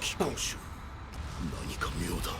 非公主、何か妙だ。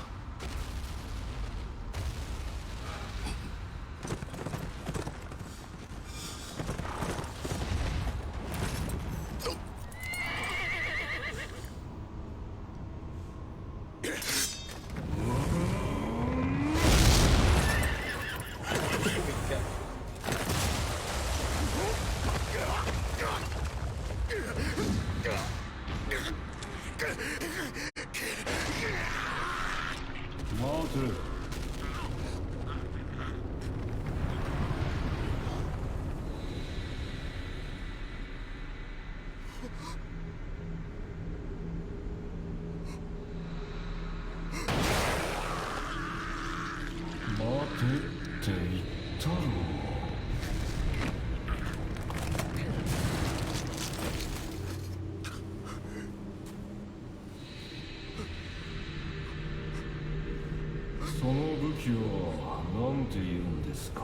その武器は何て言うんですか？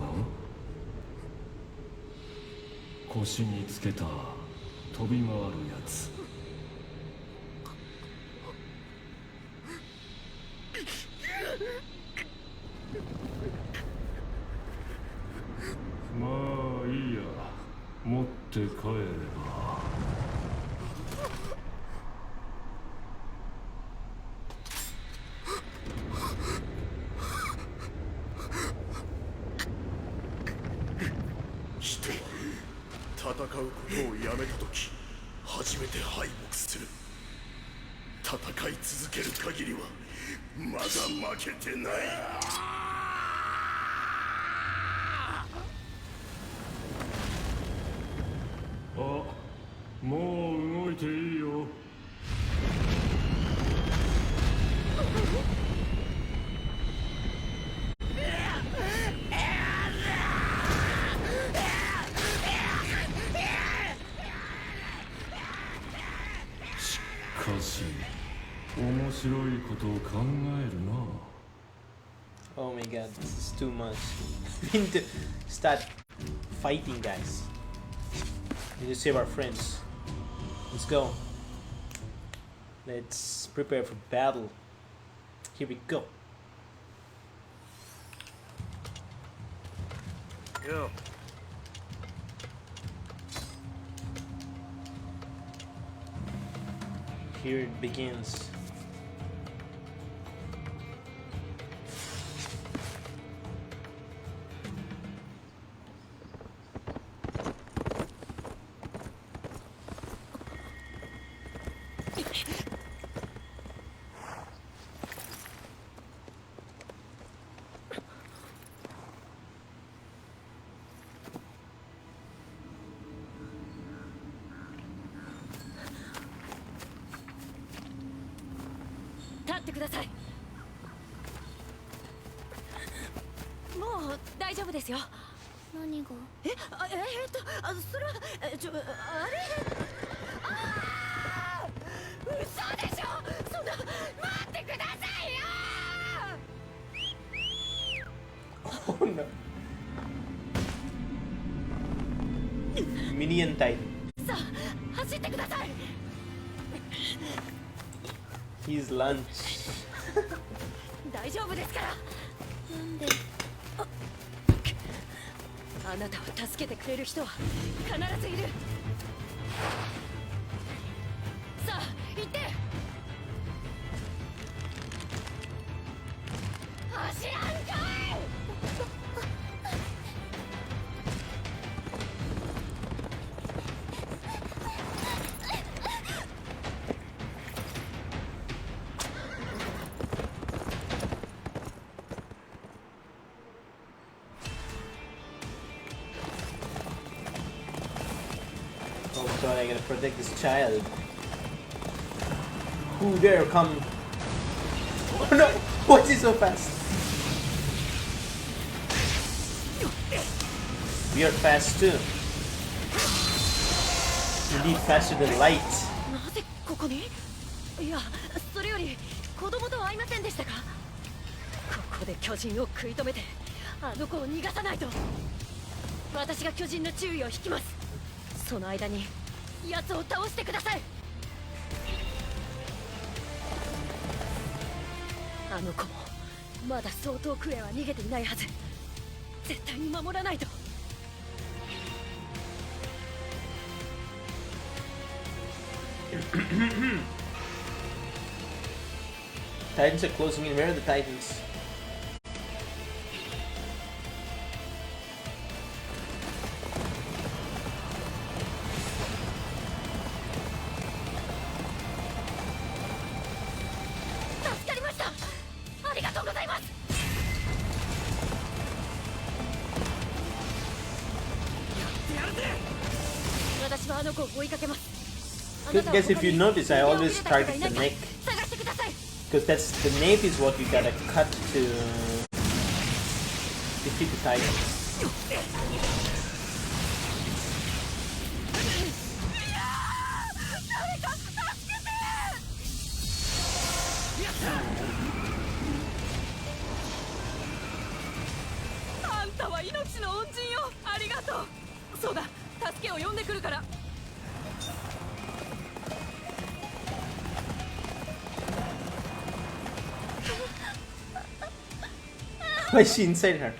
腰につけた飛び回るやつ。まあいいや、持って帰れば。人は戦うことをやめた時初めて敗北する。戦い続ける限りはまだ負けてない。あ、もう動いていいよ。しかし面白いことを考えるな。 Oh my god, this is too much. We need to start fighting, guys. We need to save our friends. Let's go. Let's prepare for battle. Here we go. Yo. Here it begins. Oh no. Minion type. He's lunch. 大丈夫ですから。なんであなたを助けてくれる人は必ずいる。さあ行って。走らんかい。Oh god, I gotta protect this child. Who dare come? Oh no! Why is he so fast? We are fast too. Indeed faster than light. なぜここに？いや、それより子供と会いませんでしたか？ここで巨人を食い止めてあの子を逃がさないと。私が巨人の注意を引きます。その間に奴を倒してください。あの子もまだそう遠くへは逃げていないはず。絶対に守らないと。Titans are closing in. Where are the Titans? Guys, if you notice, I always target the neck, because that's the nape is what you gotta cut to defeat the Titans. Why is she inside her?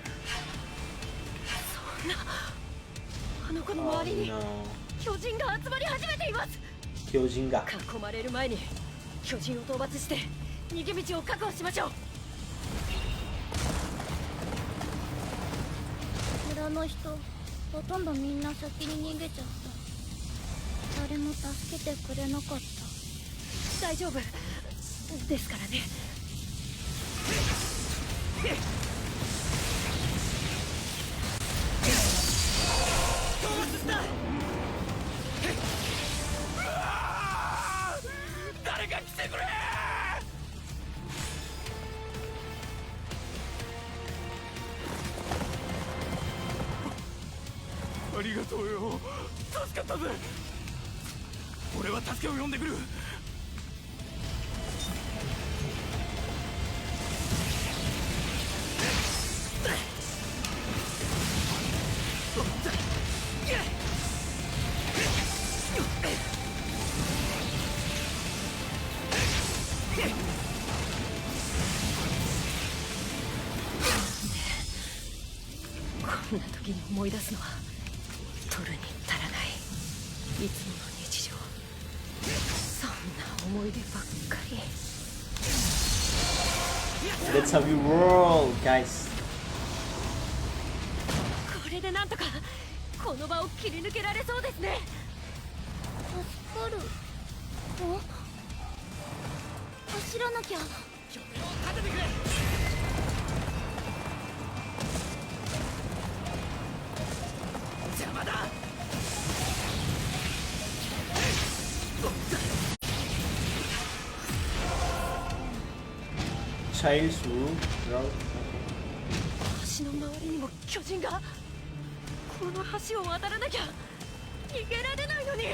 Oh no. 巨人が集まり始めています。巨人が。囲まれる前に巨人を討伐して逃げ道を確保しましょう。村の人、ほとんどみんな先に逃げちゃった。誰も助けてくれなかった。大丈夫ですからね。誰か来てくれ。ありがとうよ。助かったぜ。俺は助けを呼んでくる。こんな時に思い出すのは取るに足らないいつもの日常。そんな思い出ばっかり。 That's how we roll, guys. これでなんとかこの場を切り抜けられそうですね。助かる。お？走らなきゃ。拠点を立ててくれ。邪魔だ。Child's room. 橋の周りにも巨人が。この橋を渡らなきゃ逃げられないのに。やっ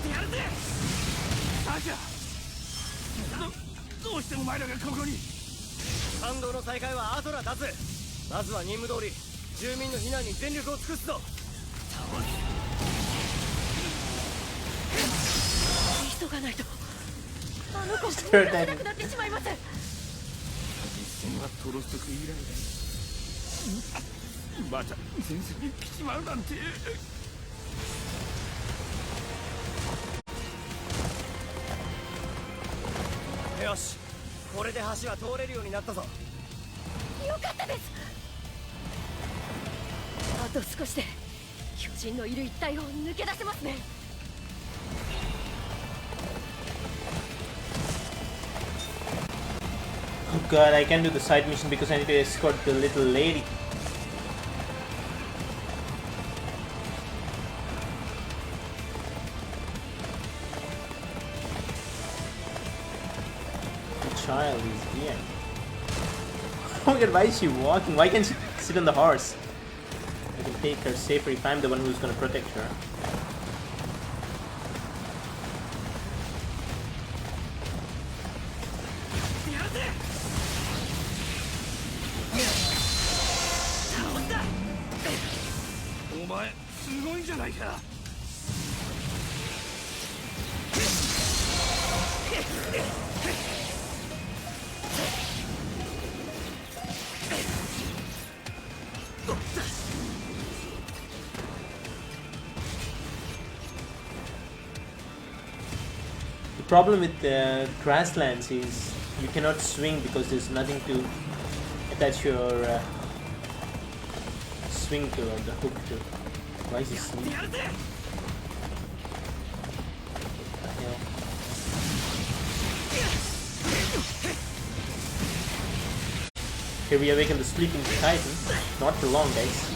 てやるぜ。アキラ、どうしてお前らがここに。感動の再開は後だ出す。まずは任務通り住民の避難に全力を尽くすぞ。急がないとあの子が逃がせなくなってしまいます。実戦はトロストク以来だ。また前線に来ちまうなんて。よし、これで橋は通れるようになったぞ。よかったです。あと少しで巨人のいる一帯を抜け出せますね。Oh god, I can't do the side mission because I need to escort the little lady. The child is here. Oh my god, why is she walking? Why can't she sit on the horse? I can take her safer if I'm the one who's gonna protect her. The problem with the grasslands is you cannot swing because there's nothing to attach your swing to or the hook to. Why is he sneaking? What the hell? Here we awaken the sleeping titan. Not for long, guys.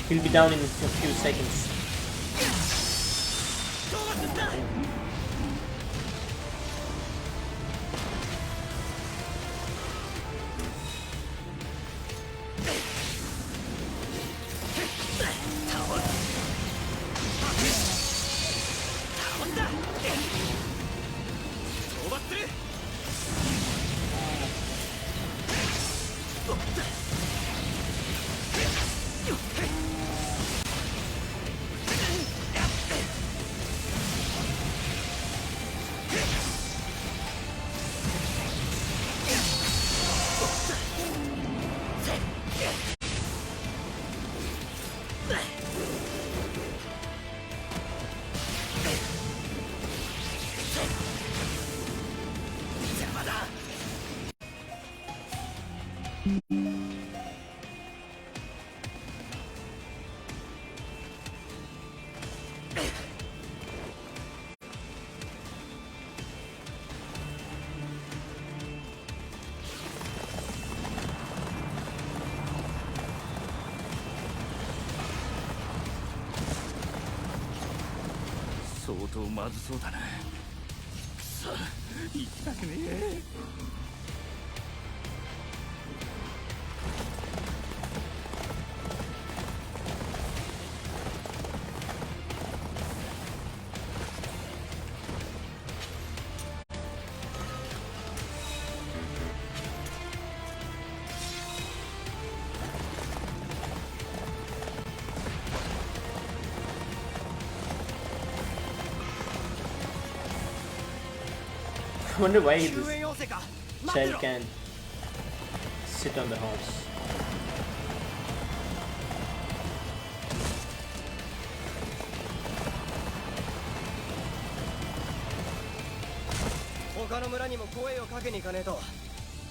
He'll be down in a few seconds.相当まずそうだな。さあ、行きたくねえ。I wonder why this 救援要請か。 child can sit on the horse. 他の村にも声をかけに行かねえと。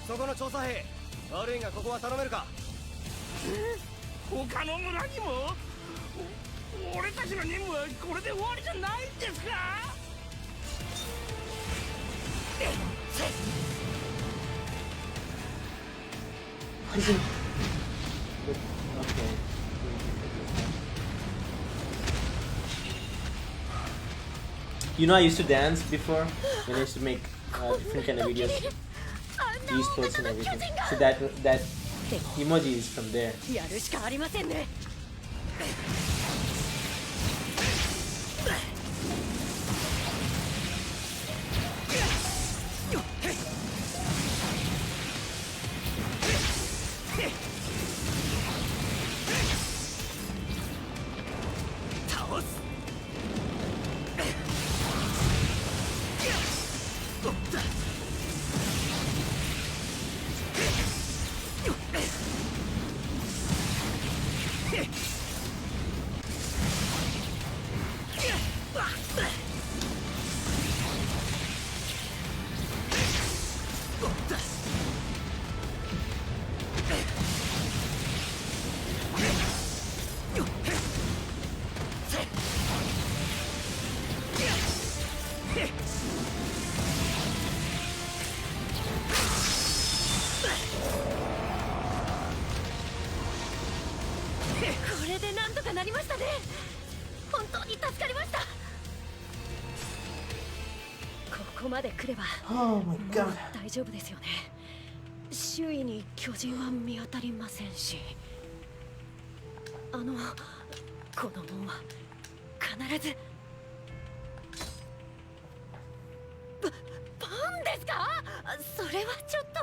そこの調査兵、悪いがここは頼めるか。他の村にも？俺たちの任務はこれで終わりじゃないんですかWhat is it? Okay. You know, I used to dance before when I used to make different kind of videos, esports and everything. So that emoji is from there. やるしかありませんね。これでなんとかなりましたね。本当に助かりました。ここまで来れば Oh my god. 大丈夫ですよね。周囲に巨人は見当たりませんし、この門は必ずパンですか？それはちょっと、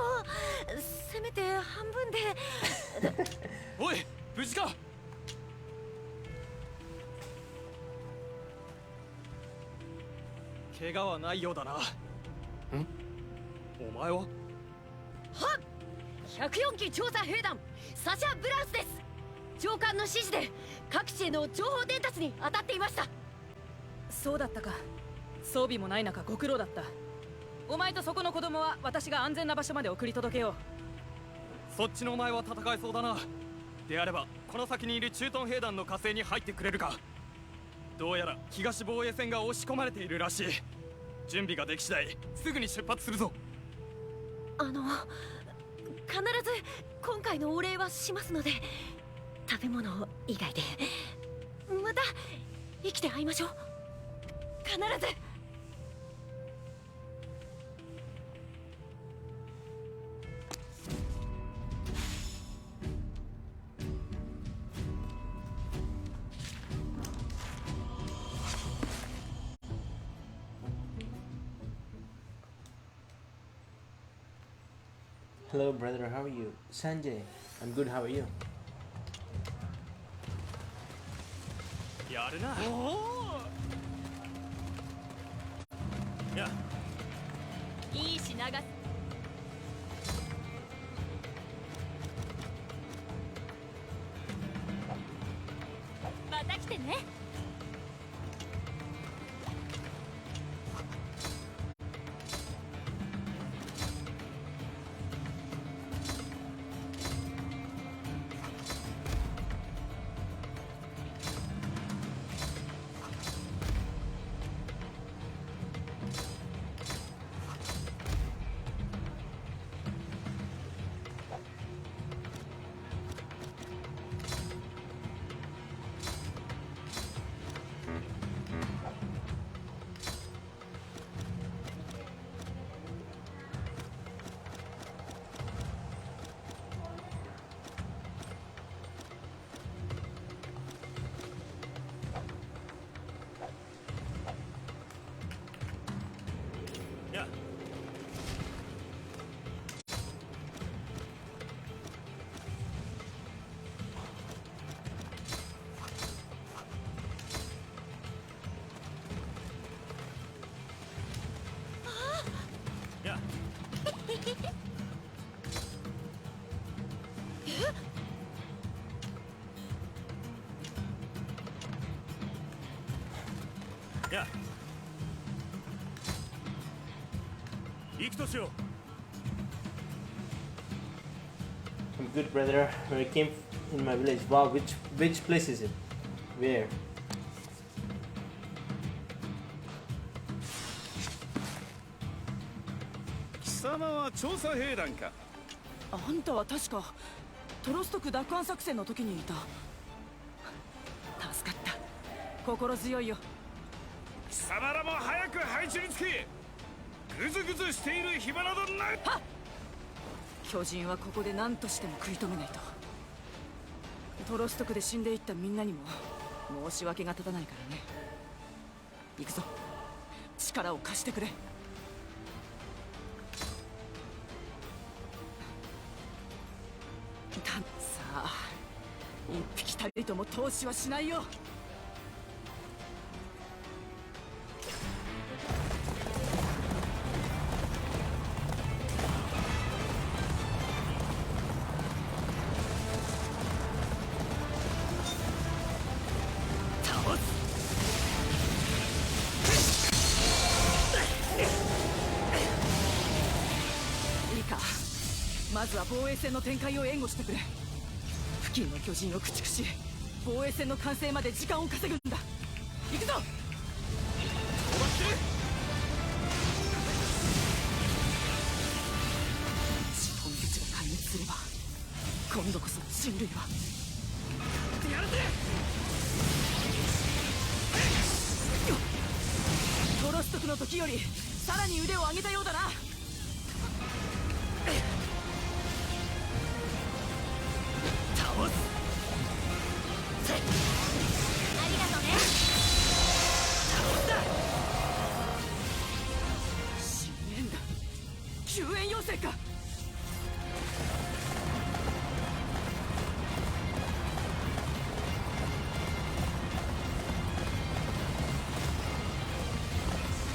せめて半分で。おい、無事か。怪我はないようだな。お前は？はっ、104期調査兵団サシャ・ブラウスです。長官の指示で各地への情報伝達に当たっていました。そうだったか。装備もない中ご苦労だった。お前とそこの子供は私が安全な場所まで送り届けよう。そっちのお前は戦えそうだな。であればこの先にいる駐屯兵団の火星に入ってくれるか。どうやら東防衛線が押し込まれているらしい。準備ができ次第すぐに出発するぞ。必ず今回のお礼はしますので、食べ物以外でまた生きて会いましょう。必ず。Hello, brother. How are you? Sanjay. I'm good. How are you? やるな。やいい品がまた来てね。行くとしよう。 I'm good, brother. When I came in my village. Wow, which place is it? Where? 貴様は調査兵団か。あんたは確かトロストク奪還作戦の時にいた。助かった。心強いよ。貴様らも早く配置につけ。ぐずぐずしている暇などない。巨人はここで何としても食い止めないと。トロストクで死んでいったみんなにも申し訳が立たないからね。行くぞ。力を貸してくれ。さあ、一匹たりとも投資はしないよ。まずは防衛線の展開を援護してくれ。付近の巨人を駆逐し、防衛線の完成まで時間を稼ぐんだ。行くぞ。飛ばしてる。資本たちが壊滅すれば今度こそ人類はやるぜ。トロストクの時よりさらに腕を上げたようだな。ありがとうね。新援団救援要請か。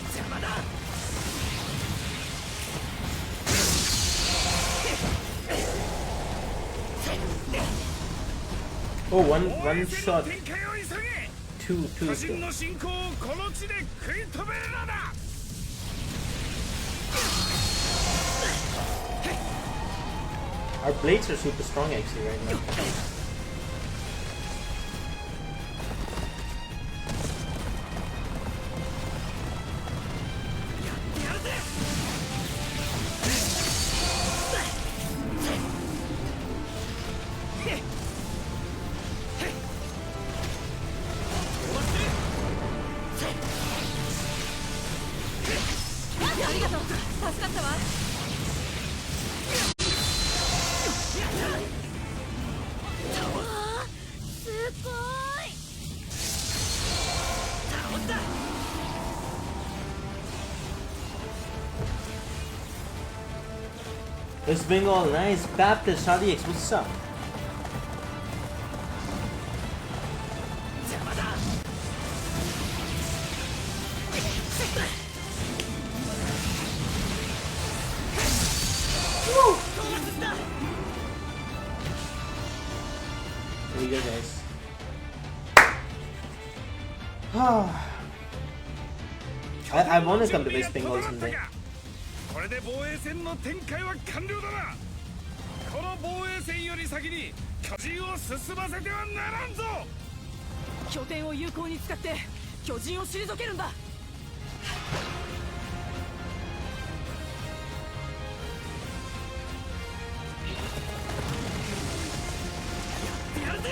邪魔だ。Oh, one shot. 展開を急げ。 Two 巨 is 人 good. の進行をこの地で食い止めるのだ。 Our blades are super strong actually right now. West Bengal, nice. Baptist, RDX, what's up? There you go, guys. I want to come to West Bengal someday. これで防衛戦の展開は完了だな。この防衛戦より先に巨人を進ませてはならんぞ。拠点を有効に使って巨人を退けるんだ。やるぜ。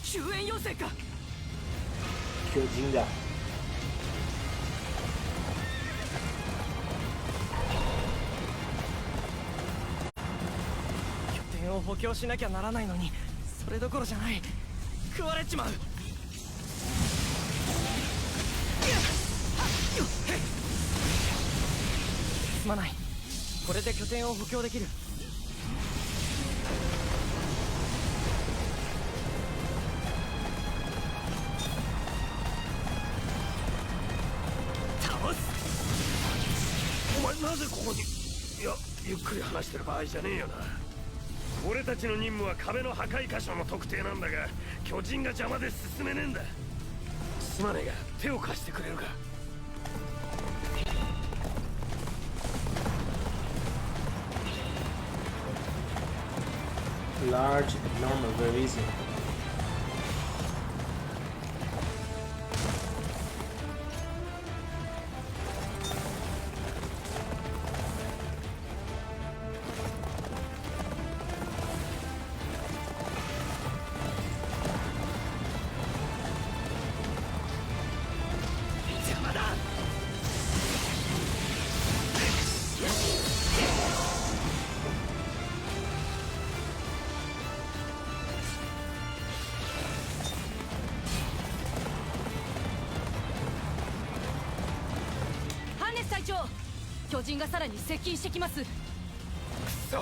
救援要請か。巨人だ。拠点を補強しなきゃならないのに、それどころじゃない。食われちまう。すまない。これで拠点を補強できる。お前なぜここに。いや、ゆっくり話してる場合じゃねえよな。俺たちの任務は壁の破壊箇所の特定なんだが、巨人が邪魔で進めねえんだ。すまねえが手を貸してくれるか。Large, normal, very easy.長、巨人がさらに接近してきます。くそ、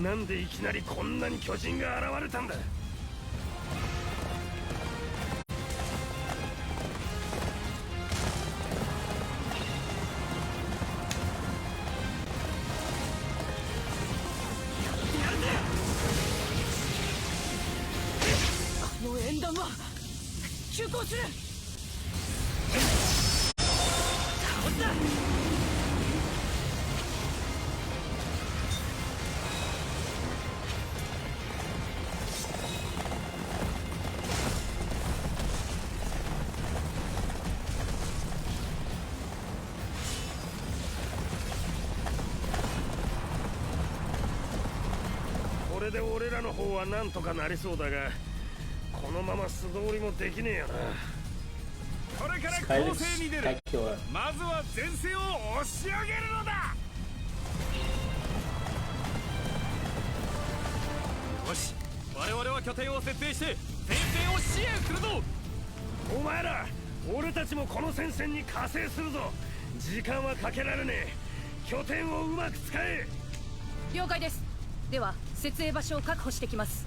なんでいきなりこんなに巨人が現れたんだ。あの演弾は急行する。倒した。これで俺らの方はなんとかなりそうだが、このまま素通りもできねえよな。これから攻勢に出る。まずは前線を押し上げるのだ。よし、我々は拠点を設定して前線を支援するぞ。お前ら、俺たちもこの戦線に加勢するぞ。時間はかけられねえ。拠点をうまく使え。了解です。では設営場所を確保してきます。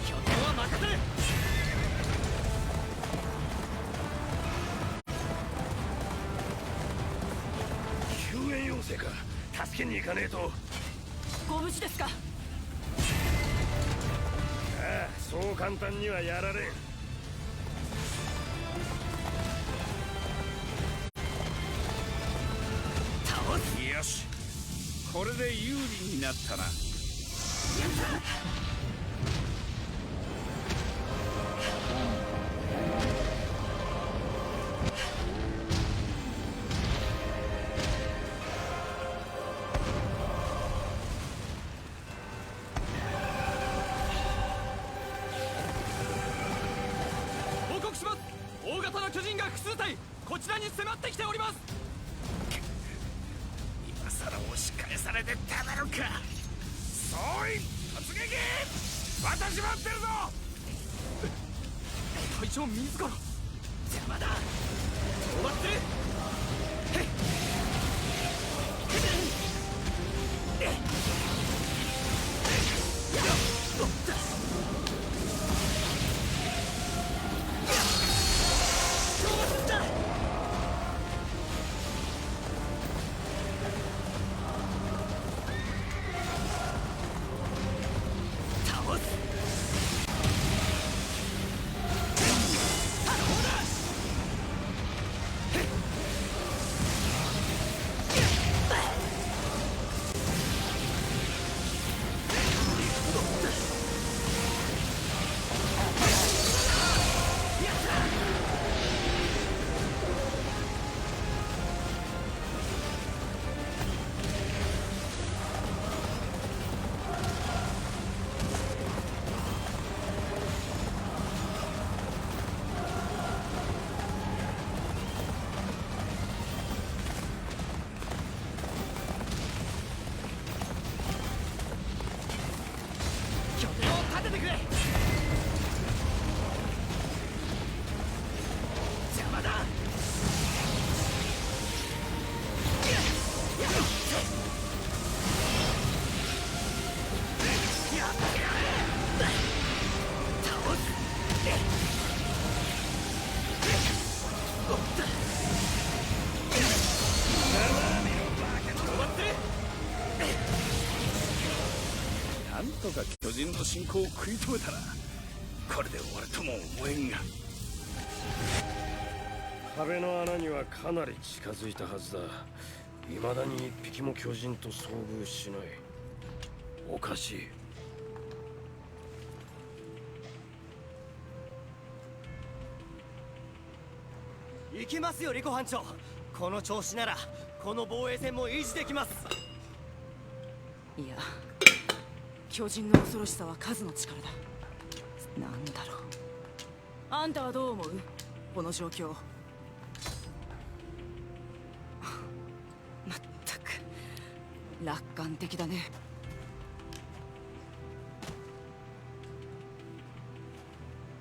拠点は任せる。生か。助けに行かねえと。ご無事ですか？ああ、そう簡単にはやられん。よし、これで有利になったな。報告します。大型の巨人が複数体こちらに迫ってきております。今さら押し返されてたまるか。総員突撃、私待ってるぞ。隊長自ら。邪魔だ。止まってる。なんとか巨人の進行を食い止めたら、これで終わるとも思えんが。壁の穴にはかなり近づいたはずだ。未だに一匹も巨人と遭遇しない。おかしい。行きますよ、リコ班長。この調子ならこの防衛戦も維持できます。いや、巨人の恐ろしさは数の力だ。なんだろう。あんたはどう思う？この状況。まったく楽観的だね。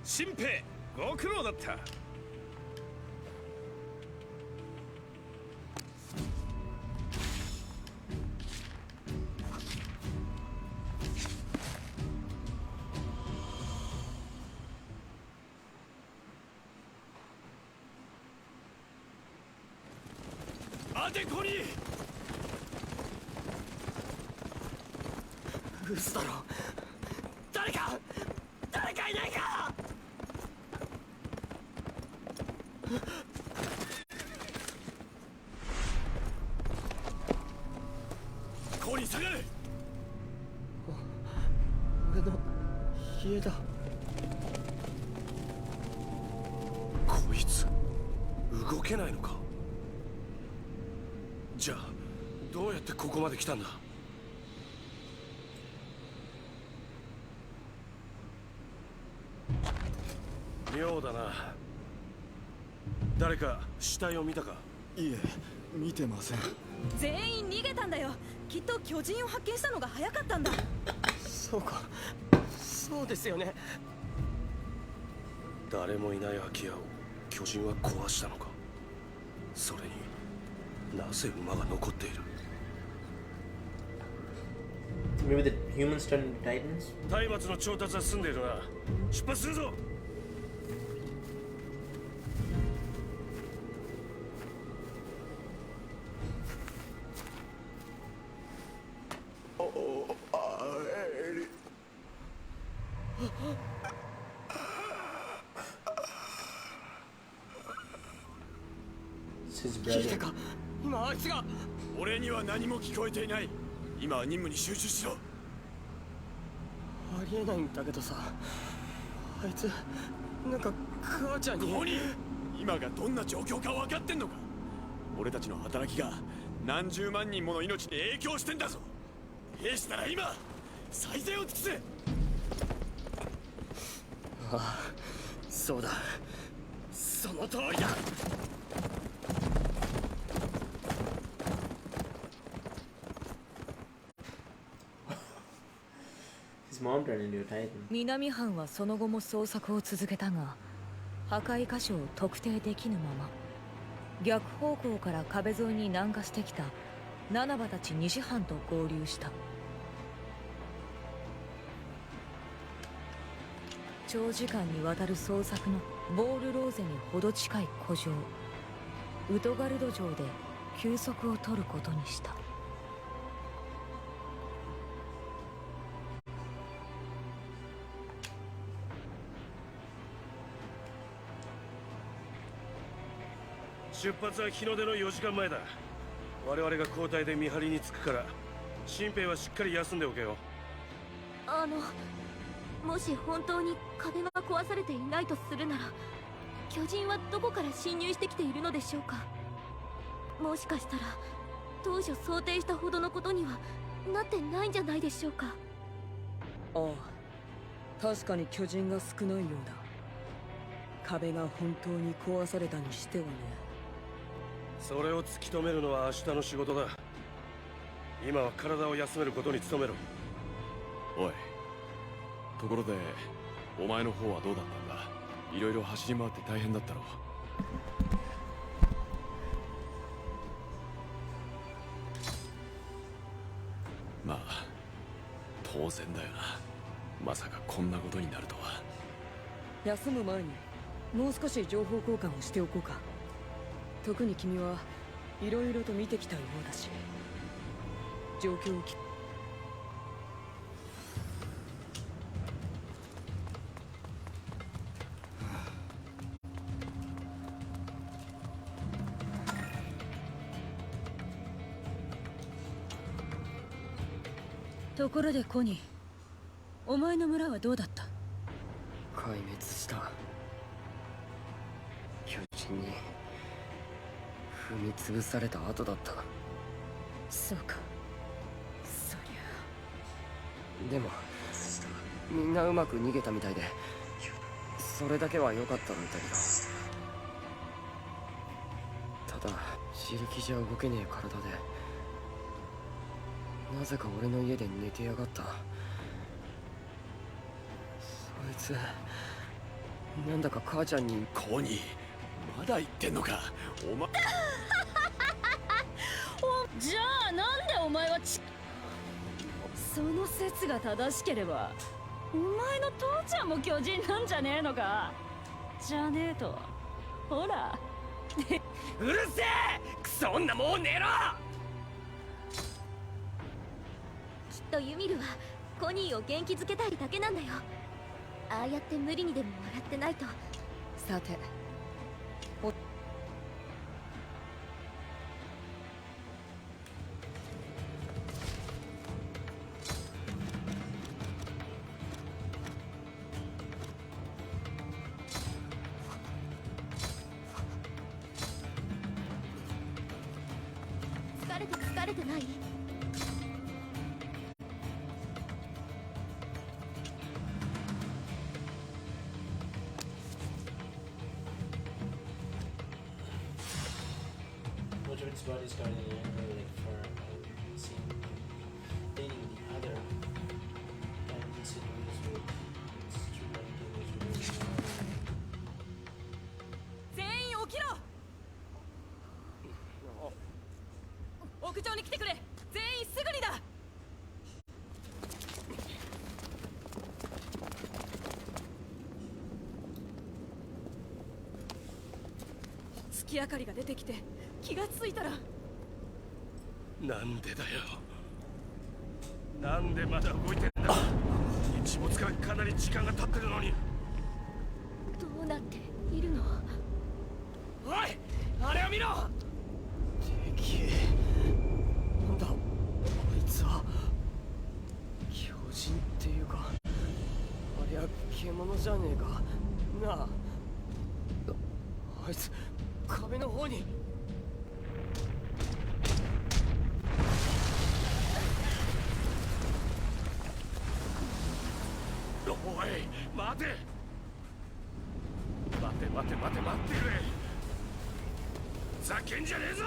新平、ご苦労だった。当てこに。嘘だろ。誰かいないか。ここに下がれ。俺の家だ。こいつ動けないのか。じゃあどうやってここまで来たんだ。妙だな。誰か死体を見たか。いえ、見てません。全員逃げたんだよ。きっと巨人を発見したのが早かったんだ。そうか、そうですよね。誰もいない空き家を巨人は壊したのか。それになぜ馬が残っている。 Maybe the humans turned into Titans? 松明の調達は済んでいるな。出発するぞ。It's his 聞いた brother. か今あいつが。俺には何も聞こえていない。今は任務に集中しろ。ありえないんだけどさ、あいつなんか母ちゃんに。コニー、今がどんな状況か分かってんのか。俺たちの働きが何十万人もの命に影響してんだぞ。兵士なら今最善を尽くせ。ああ、そうだ、その通りだ。His mom turned into a titan. 南藩はその後も捜索を続けたが破壊箇所を特定できぬまま逆方向から壁沿いに南下してきたナナバたち西藩と合流した。長時間にわたる捜索のボールローゼにほど近い古城ウトガルド城で休息を取ることにした。出発は日の出の4時間前だ。我々が交代で見張りにつくから新兵はしっかり休んでおけよ。もし本当に壁が壊されていないとするなら、巨人はどこから侵入してきているのでしょうか。もしかしたら当初想定したほどのことにはなってないんじゃないでしょうか。ああ、確かに巨人が少ないようだ。壁が本当に壊されたにしてはね。それを突き止めるのは明日の仕事だ。今は体を休めることに努めろ。おい、ところでお前の方はどうだったんだ。いろいろ走り回って大変だったろう。まあ当然だよな。まさかこんなことになるとは。休む前にもう少し情報交換をしておこうか。特に君はいろいろと見てきたようだし、状況をところでコニー、お前の村はどうだった？壊滅した巨人に踏み潰された後だった。そうか、そりゃ。でもみんなうまく逃げたみたいで、それだけは良かったんだけど、ただ自力じゃ動けねえ体でなぜか俺の家で寝てやがった。そいつなんだか母ちゃんに。コニー、まだ言ってんのかお前。じゃあなんでお前はその説が正しければお前の父ちゃんも巨人なんじゃねえのか。じゃねえとほらうるせえクソ女、もう寝ろ。きっとユミルはコニーを元気づけたいだけなんだよ。ああやって無理にでも笑ってないと。さて、疲れてない？Much of its body started in anger, like fur, and seemed dating the other. And its injuries were its true identity was revealed. 全員起きろ。屋上に来てくれ。全員すぐにだ。月明かりが出てきて気がついたら。なんでだよ。なんでまだ動いてんだ。日没からかなり時間が経ってるのに。どうなっているの？おい、あれを見ろ。獣じゃねえかなあ。あいつ壁の方に。おい待て待て待て待て待ってくれ。ざけんじゃねえぞ。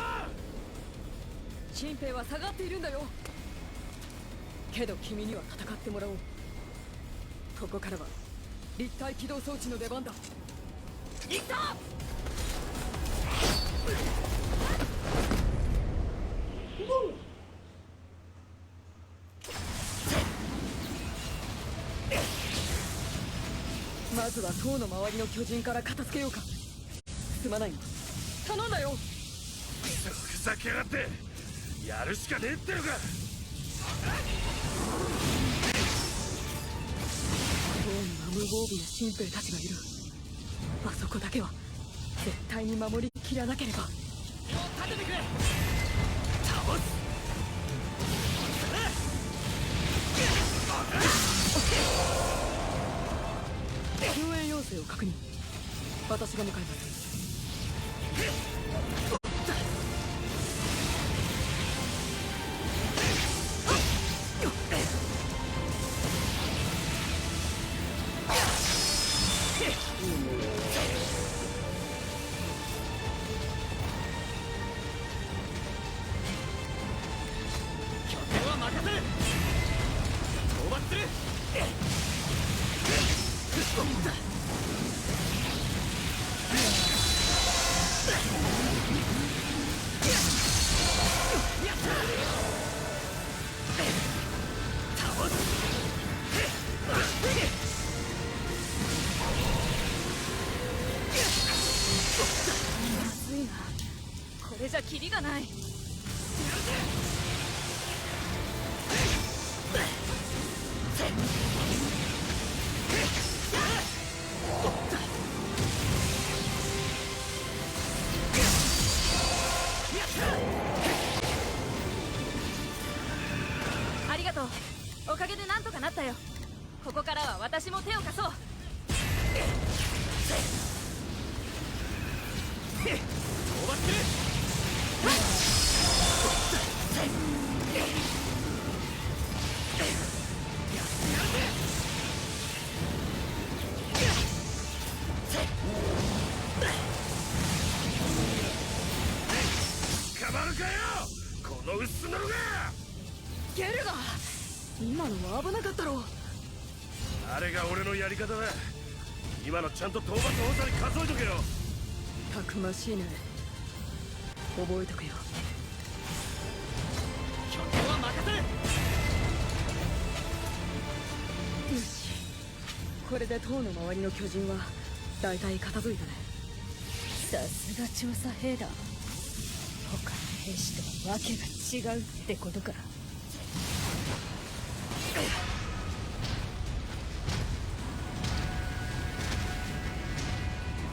新兵は下がっているんだよ。けど君には戦ってもらおう。ここからは立体起動装置の出番だ。行った。まずは塔の周りの巨人から片付けようか。すまないな、頼んだよ。ふざけやがって。やるしかねえってのか。塔には無防備な新兵たちがいる。あそこだけは絶対に守りきらなければ。立ててくれ。倒す。救援要請を確認。私が向かいます。拠点は任せる。討伐する。まずいな、これじゃキリがない。ありがとう。おかげでなんとかなったよ。ここからは私も手を貸そう。討伐する。捕まるかよこの薄のろが。ゲルガー、今のは危なかったろう。あれが俺のやり方だ。今のちゃんと討伐放射に数えとけよ。たくましいね、覚えとくよ。拠点は任せる。よし、これで塔の周りの巨人は大体片付いたね。さすが調査兵だ。他の兵士とは訳が違うってことか。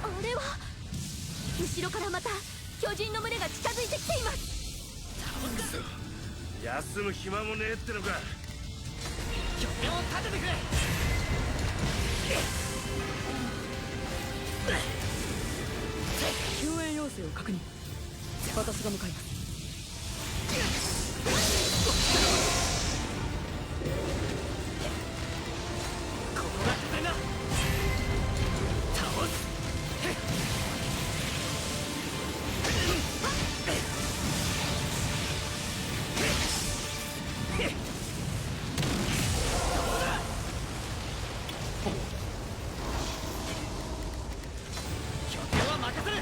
あれは後ろからまた巨人の群れが近づいてきています。休む暇もねえってのか。拠点を立ててくれ。救援要請を確認。私が向かいます。ここが拠点だ。倒す。拠点は任せる。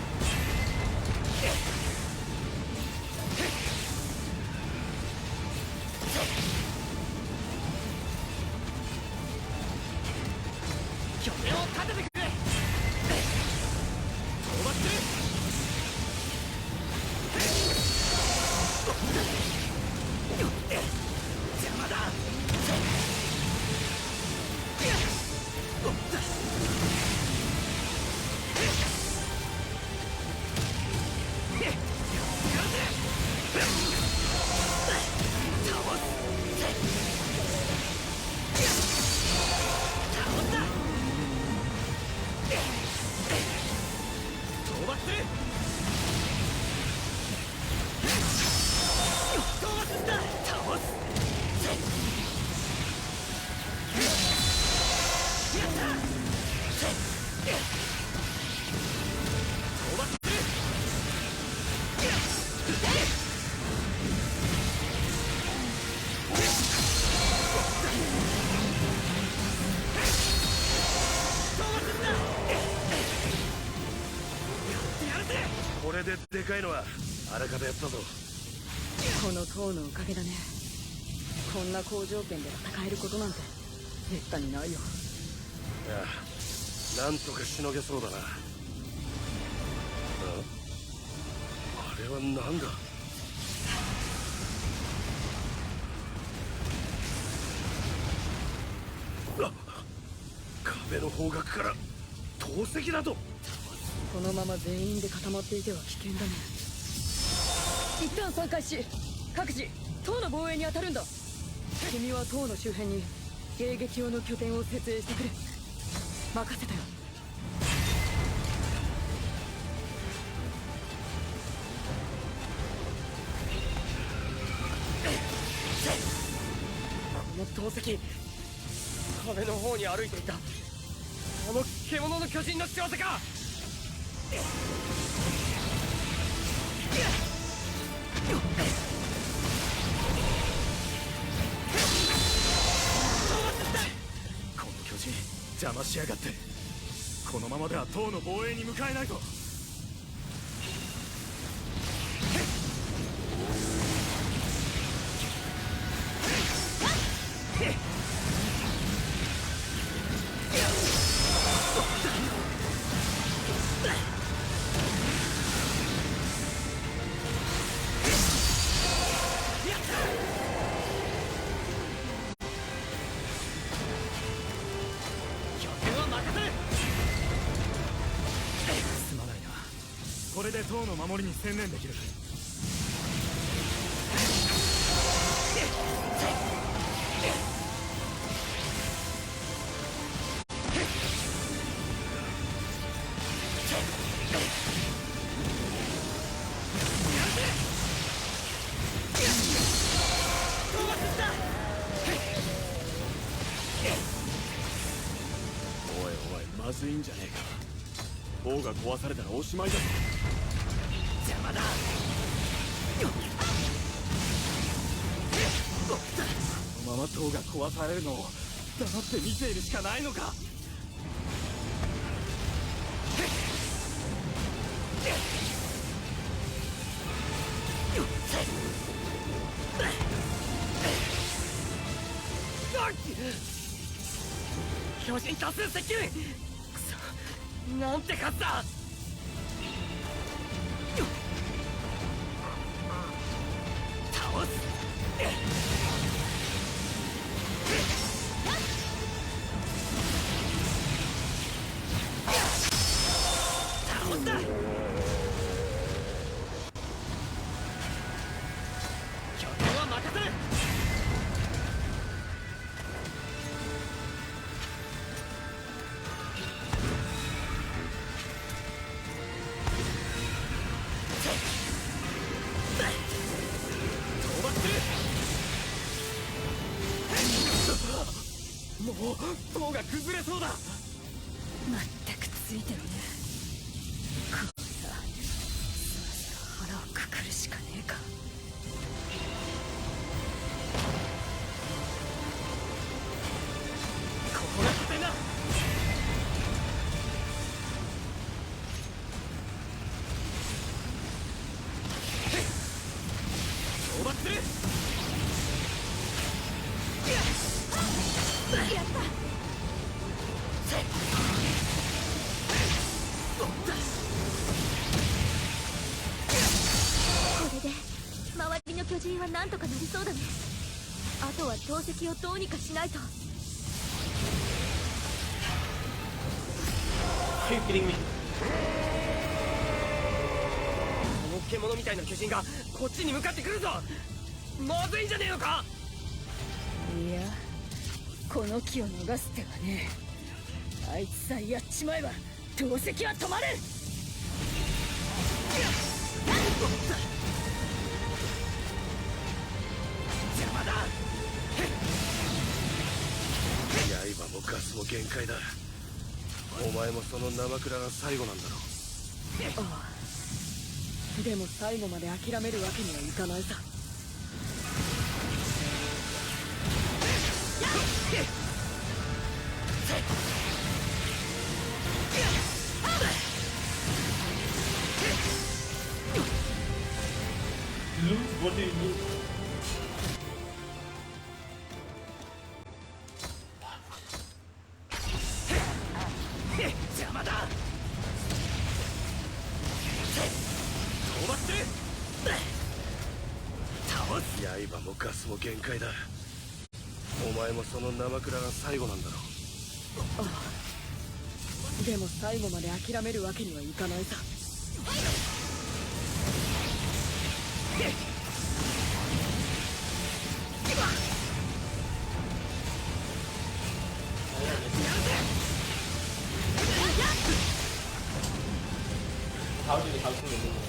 拠点を立ててくれ。討伐する。邪魔だ。倒す。ででかいのはあらかたやったぞ。この塔のおかげだね。こんな好条件で戦えることなんてめったにないよ。いや、なんとかしのげそうだな。あれはなんだ。壁の方角から投石だと。このまま全員で固まっていては危険だね。一旦散開し、各自塔の防衛に当たるんだ。君は塔の周辺に迎撃用の拠点を設営してくれ。任せたよ。この投石、壁の方に歩いていたあの獣の巨人の仕業か。この巨人邪魔しやがって。このままでは塔の防衛に向かえないと。これで塔の守りに専念できる。おいおい、まずいんじゃねえか。塔が壊されたらおしまいだぞ。邪魔だ。このまま塔が壊されるのを黙って見ているしかないのか。巨人多数接近。くそ、なんて数だ。倒す。倒した。拠点は任せる。もう塔が崩れそうだ。まったくついてるね。こうさ、腹をくくるしかねえか。ここが拠点だ。討伐する。やった。これで周りの巨人はなんとかなりそうだね。あとは投石をどうにかしないと。 Are you kidding me? この獣みたいな巨人がこっちに向かってくるぞ。まずいんじゃねえのか。いや、この機を逃す手はねえ。あいつさえやっちまえば投石は止まる。邪魔だ。刃もガスも限界だ。お前もその生倉が最後なんだろう。ああ、でも最後まで諦めるわけにはいかないさ。もガスも限界だ。お前もその生倉が最後なんだろう。ああ、でも最後まで諦めるわけにはいかないさ。How do you remove it?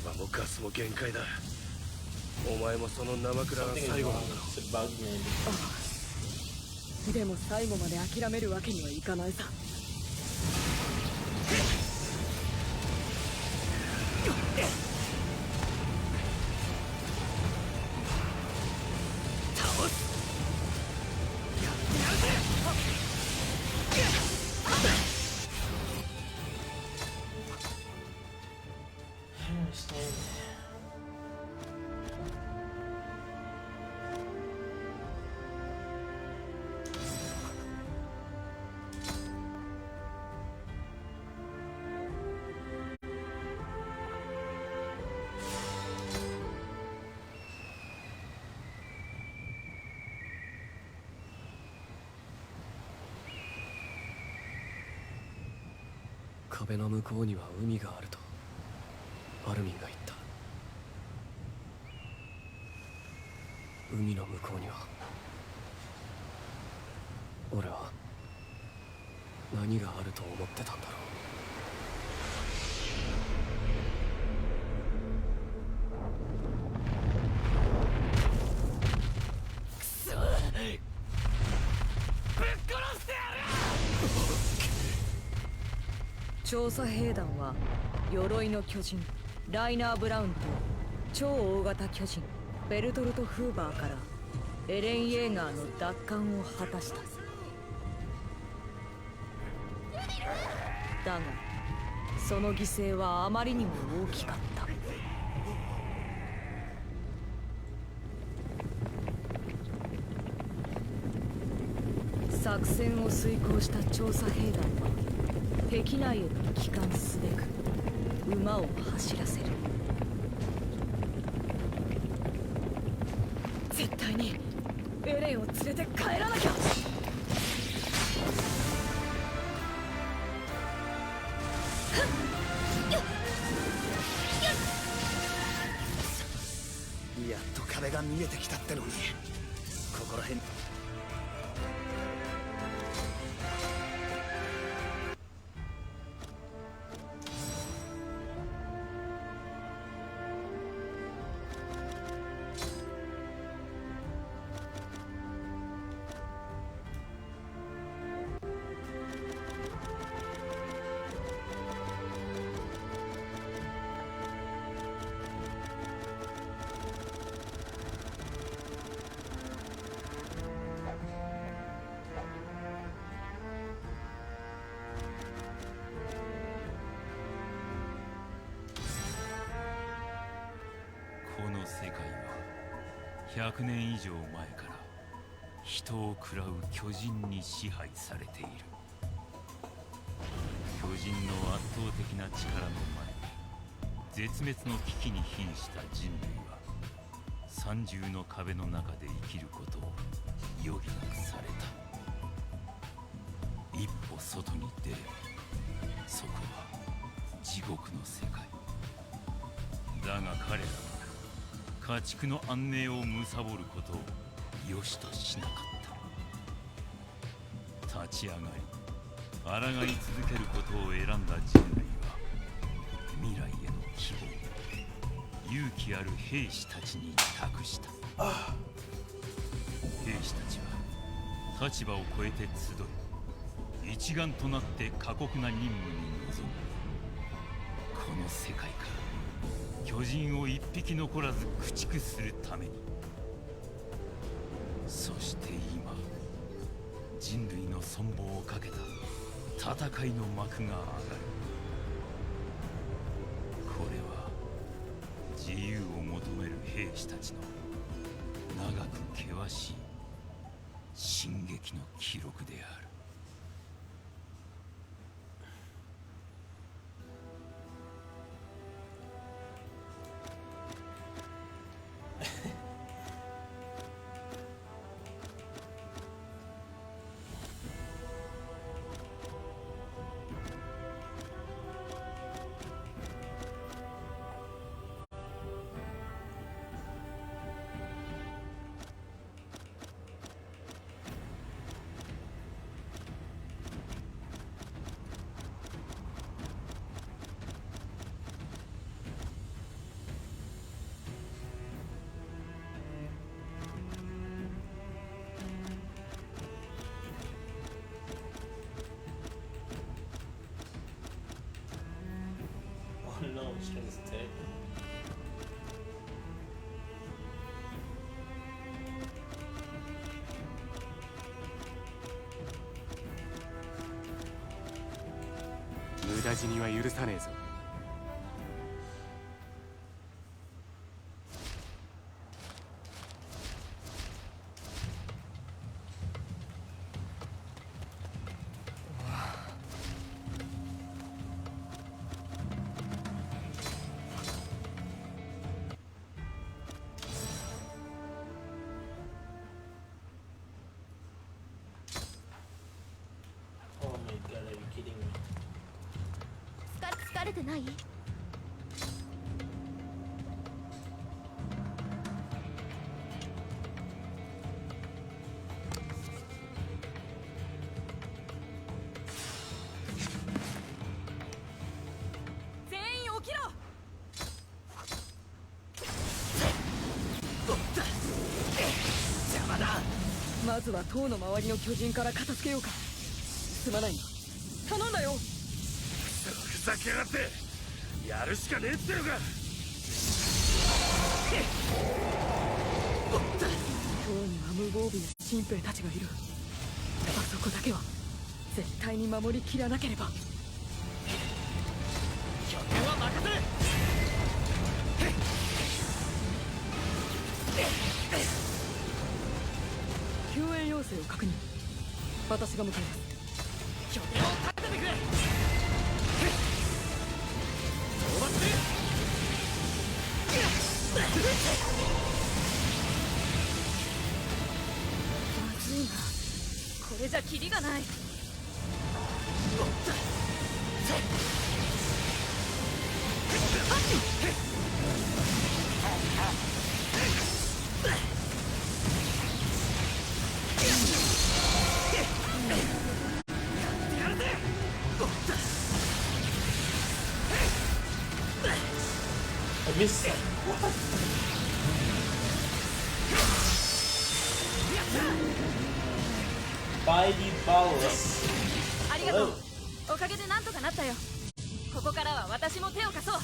刃もガスも限界だ。お前もその生倉が最後なんだろう。でも最後まで諦めるわけにはいかないさ。壁の向こうには海があるとアルミンが言った。海の向こうには俺は何があると思ってたんだろう。調査兵団は鎧の巨人ライナー・ブラウンと超大型巨人ベルトルト・フーバーからエレン・イェーガーの奪還を果たした。だがその犠牲はあまりにも大きかった。作戦を遂行した調査兵団は壁内へと帰還すべく馬を走らせる。絶対にエレンを連れて帰らなきゃ。やっと壁が見えてきたってのに、ここら辺。この世界は100年以上前から人を喰らう巨人に支配されている。巨人の圧倒的な力の前に絶滅の危機に瀕した人類は三重の壁の中で生きることを余儀なくされた。一歩外に出ればそこは地獄の世界だが、彼らは家畜の安寧を貪ることを良しとしなかった。立ち上がり抗い続けることを選んだ人類は未来への希望、勇気ある兵士たちに託した。兵士たちは立場を超えて集い一丸となって過酷な任務に臨む。この世界から巨人を一匹残らず駆逐するために。そして今人類の存亡をかけた戦いの幕が上がる。これは自由を求める兵士たちの長く険しい進撃の記録である。Oh no, String is dead.無駄死には許さねえぞ。Oh my god, are you kidding me? 疲れてない？全員起きろ。邪魔だ。まずは塔の周りの巨人から片付けようか。すまないな、頼んだよ。ふざけやがって。やるしかねえってのか。塔には無防備な新兵たちがいる。あそこだけは絶対に守りきらなければ。拠点は任せる。救援要請を確認。私が向かいます。拠点を立ててくれ。討伐する。まずいな、これじゃキリがない。I missed it. By the balls. ありがとう。おかげでなんとかなったよ。ここからは私も手を貸そう。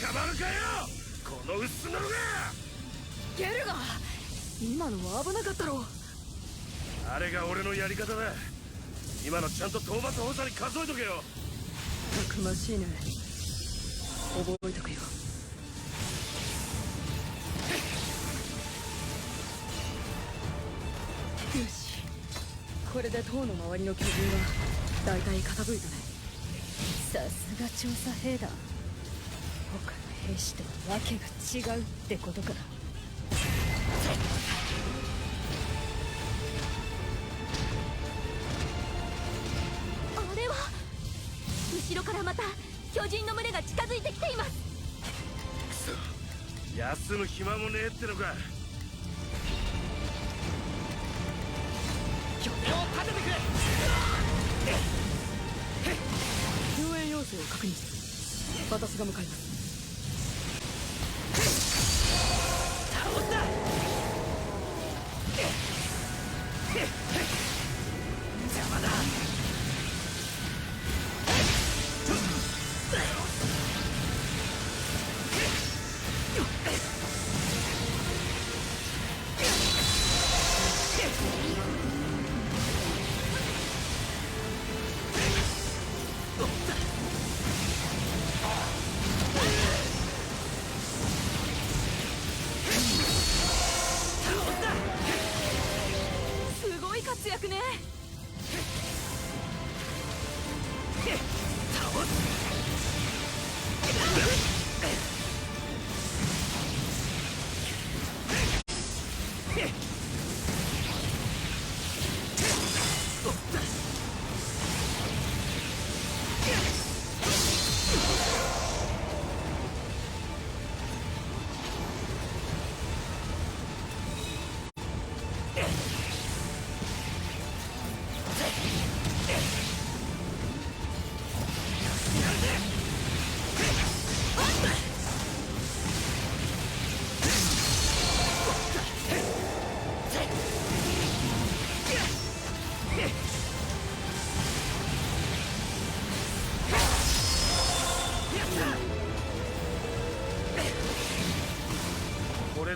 かばるかよ、この薄のが。ゲルガ、今のは危なかったろ。あれが俺のやり方だ。今のちゃんと討伐補佐に数えとけよ。たくましいね、覚えとくよ。よし、これで塔の周りの巨人は大体傾いたね。さすが調査兵団。他の兵士とは訳が違うってことか。あれは後ろからまた巨人の群れが近づいてきています。くそ、休む暇もねえってのか。拠点を立ててくれ。救援要請を確認。私が向かいます。倒した。邪魔だ。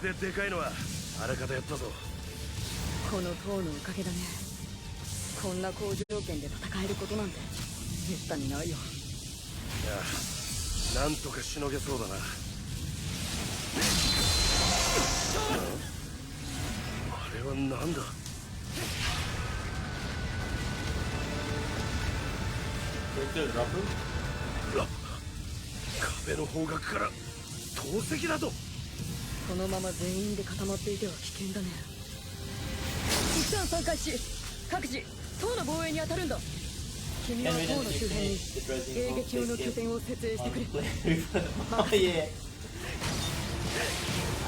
れででかいのはあらかたやったぞ。この塔のおかげだね。こんな好条件で戦えることなんてめったにないよ。いや、なんとかしのげそうだな。あれはなんだ。壁の方角から投石だと。このまま全員で固まっていては危険だね。一旦散開し、各自塔の防衛に当たるんだ。君は塔の周辺に迎撃用の拠点を設営してくれ。Oh yeah.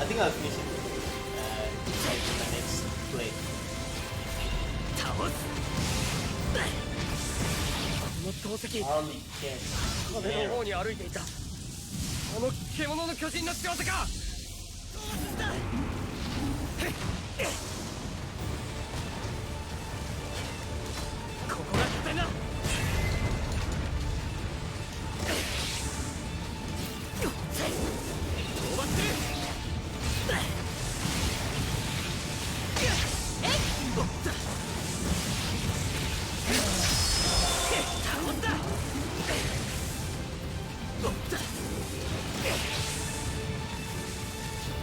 I think I'll finish it like in the next play. この投石 Harley can. 壁の方に歩いていた。あの獣の巨人の仕業か。ここが拠点だ。飛ばしてる。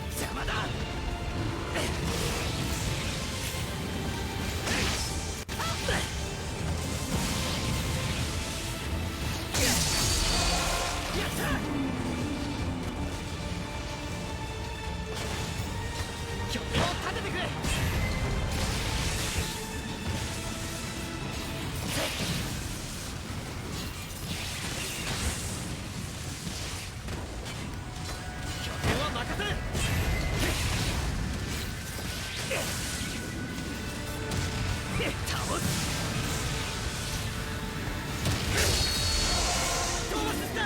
邪魔だ。拠点を立ててくれ。拠点は任せる。倒す。トーマスだ。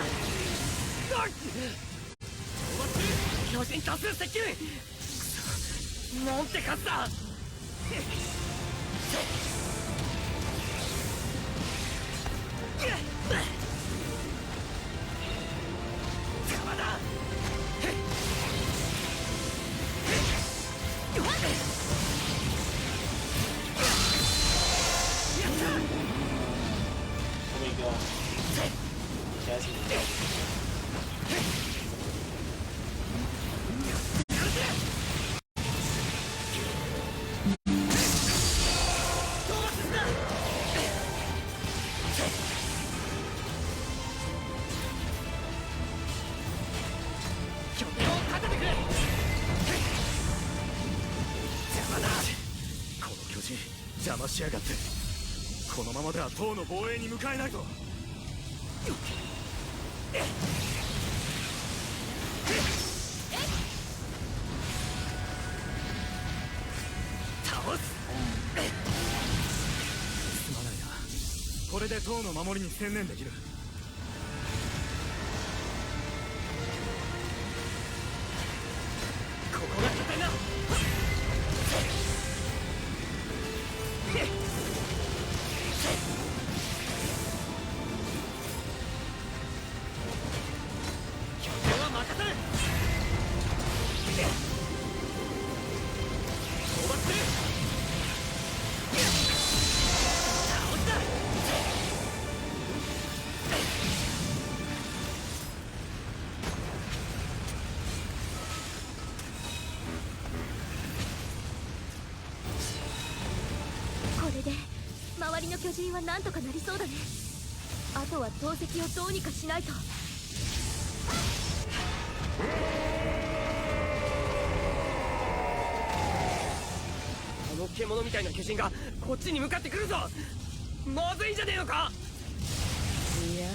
巨人多数接近。なんて数だ。邪魔だ。Here we go. Jazzy. 拠点を立ててくれ。邪魔だ。この巨人邪魔しやがって。このままでは塔の防衛に向かえないぞ。倒す。すまないな。これで塔の守りに専念できる。ここが拠点だ。拠点は任せる。討伐する。倒した。これで周りの巨人はなんとかなりそうだね。あとは投石をどうにかしないと。あの獣みたいな巨人がこっちに向かってくるぞ。まずいんじゃねえのか。いや、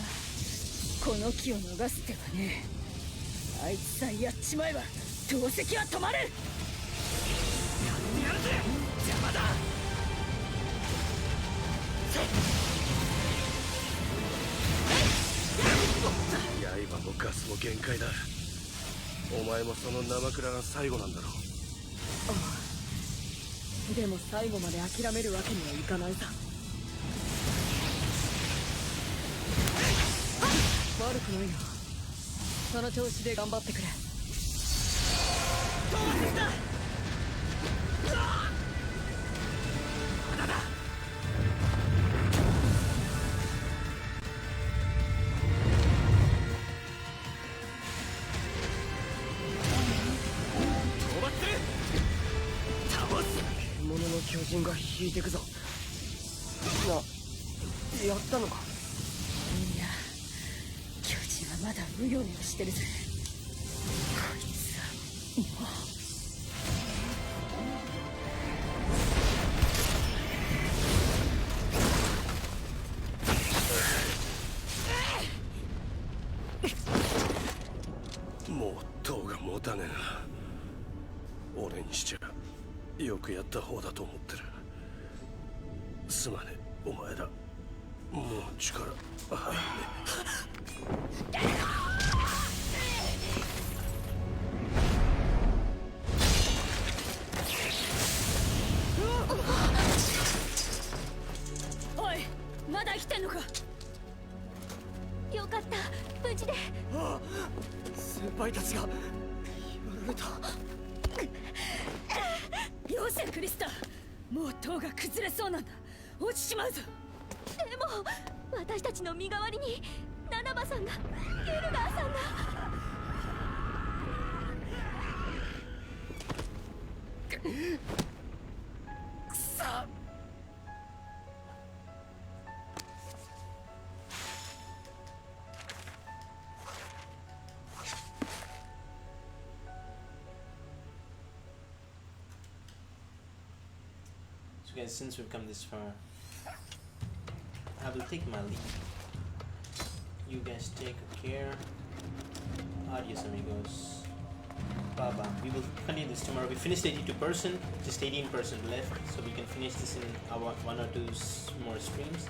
この木を逃す手はね。あいつさえやっちまえば投石は止まる。やってやるぜ。邪魔だ。刃もガスも限界だ。お前もその生倉が最後なんだろう。ああ、でも最後まで諦めるわけにはいかないさ。悪くないな。その調子で頑張ってくれ。ど獣の巨人が引いてくぞ。やったのか。いや、巨人はまだうようよしてるぜ。こいつはもう。もう塔が持たねえな。俺にしちゃよくやった方だと思ってる。すまねえ、お前らもう力入んねおい、まだ生きてんのか。よかった無事で。ああ、先輩たちがやられた。よせクリスタ、もう塔が崩れそうなんだ。落ちちまうぞ。でも私たちの身代わりにナナバさんが、ユルガーさんが。くそ。So guys, since we've come this far, I will take my leave. You guys take care. Adios amigos. Bye bye. We will continue this tomorrow. We finished 82%, just 18% left, so we can finish this in our 1 or 2 more streams.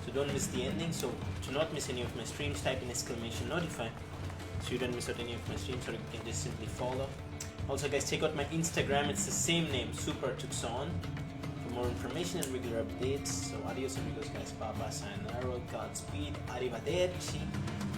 So don't miss the ending. So to not miss any of my streams, type in !notify so you don't miss out any of my streams, or you can just simply follow. Also guys, check out my Instagram, it's the same name, Super Tucson, for more information and regular updates. So adios amigos guys, bye bye, sayonara, Godspeed, arrivederci.